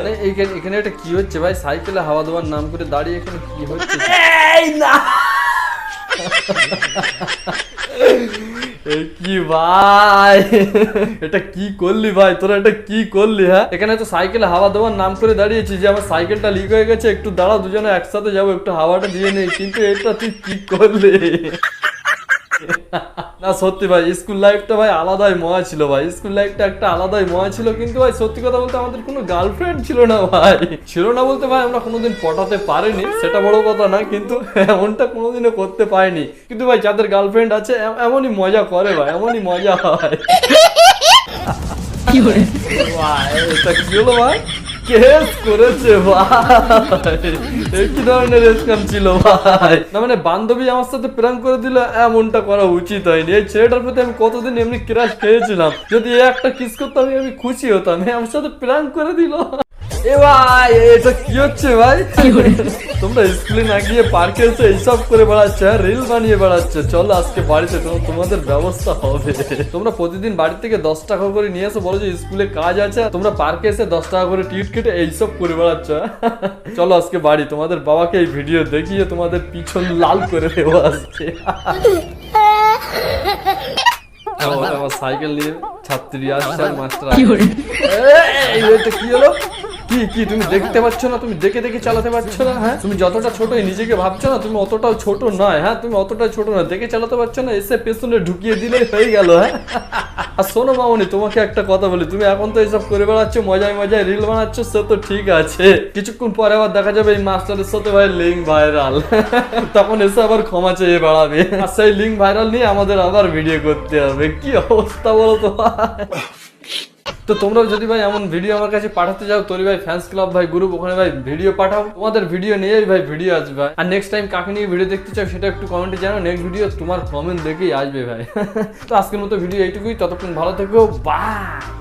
আরে এখানে এটা কি হচ্ছে ভাই? সাইকেলে হাওয়া দেওয়ার নাম করে দাঁড়িয়ে এখানে কি হচ্ছে? এই না কি ভাই, এটা কি করলি ভাই? তোরা এটা কি করলি? হ্যাঁ, এখানে তো সাইকেলে হাওয়া দেওয়ার নাম করে দাঁড়িয়েছি যে আমার সাইকেলটা লিক হয়ে গেছে, একটু দাঁড়া, দুজনে একসাথে যাবো, একটু হাওয়াটা দিয়ে নেই। কিন্তু এটা তুই কি করলি? না সত্যি ভাই, স্কুল লাইফটা ভাই আলাদাই মজা ছিল ভাই। স্কুল লাইফটা একটা আলাদাই মজা ছিল। কিন্তু ভাই সত্যি কথা বলতে আমাদের কোনো গার্লফ্রেন্ড ছিল না ভাই। ছিল না বলতে ভাই আমরা কোনোদিন পটাতে পারিনি, সেটা বড় কথা না, কিন্তু এমনটা কোনোদিনও করতে পারিনি। কিন্তু ভাই যাদের গার্লফ্রেন্ড আছে এমনই মজা করে ভাই, এমনই মজা হয়। ভাই এটা কি হলো ভাই? কেস করেছে ভাই, কি ধরনের স্ক্যাম ছিল ভাই? না মানে বান্ধবী আমার সাথে প্র্যাঙ্ক করে দিল, এমনটা করা উচিত হয়নি। এই ছেলেটার প্রতি আমি কতদিন এমনি ক্রাশ খেয়েছিলাম, যদি একটা কিস করতাম আমি খুশি হতাম। আমার সাথে প্র্যাঙ্ক করে দিল। এ ভাই এটা কি হচ্ছে ভাই? তোমরা স্কুলে না গিয়ে পার্কে এসে এইসব করে বেড়াচ্ছে, রিল বানিয়ে বেড়াচ্ছে। চলো আজকে বাড়িতে তোমাদের ব্যবস্থা হবে। তোমরা প্রতিদিন বাড়ি থেকে 10 টাকা করে নিয়ে এসো, বলো যে স্কুলে কাজ আছে, তোমরা পার্কে এসে 10 টাকা করে টিকিট কেটে এইসব করে বেড়াচ্ছ। চলো আজকে বাড়ি, তোমাদের বাবাকে এই ভিডিও দেখিয়ে তোমাদের পিছন লাল করে দেবো আজকে। আমার সাইকেল নিয়ে ছাত্রী আসছে আর মাস্টার আসছে। কি হলো? কি তুমি দেখতে পাচ্ছ না? তুমি দেখে দেখে চালাতে পারছো না? হ্যাঁ, তুমি যতটা ছোট নিজেকে ভাবছো না, তুমি অতটাও ছোট নয়। হ্যাঁ, তুমি অতটাও ছোট না, দেখে চালাতে পারছো না, এসে পেছনে ঢুকিয়ে দিলেই হয়ে গেল। হ্যাঁ, আর শোনো মামনি, তোমাকে একটা কথা বলি, তুমি এখন তো এইসব করে বেড়াচ্ছ, মজায় মজায় রিল বানাচ্ছ, সে তো ঠিক আছে। কিছুক্ষণ পরে আবার দেখা যাবে এই মাস্টারের সাথে ভাই লিঙ্ক ভাইরাল, তখন এসে আবার ক্ষমা চেয়ে বেড়াবে, আর সেই লিঙ্ক ভাইরাল নিয়ে আমাদের আবার ভিডিও করতে হবে। কি অবস্থা বলো তো? তো তোমরাও যদি ভাই এমন ভিডিও আমার কাছে পাঠাতে যাও, তোর ভাই ফ্যান্স ক্লাব ভাই গ্রুপ, ওখানে ভাই ভিডিও পাঠাও, তোমাদের ভিডিও নিয়েই ভাই ভিডিও আসবে। আর নেক্সট টাইম কাকে নিয়ে ভিডিও দেখতে চাও সেটা একটু কমেন্টে জানাও, নেক্সট ভিডিও তোমার কমেন্ট দেখেই আসবে ভাই। তো আজকের মতো ভিডিও এইটুকুই, ততক্ষণ ভালো থেকো, বাই।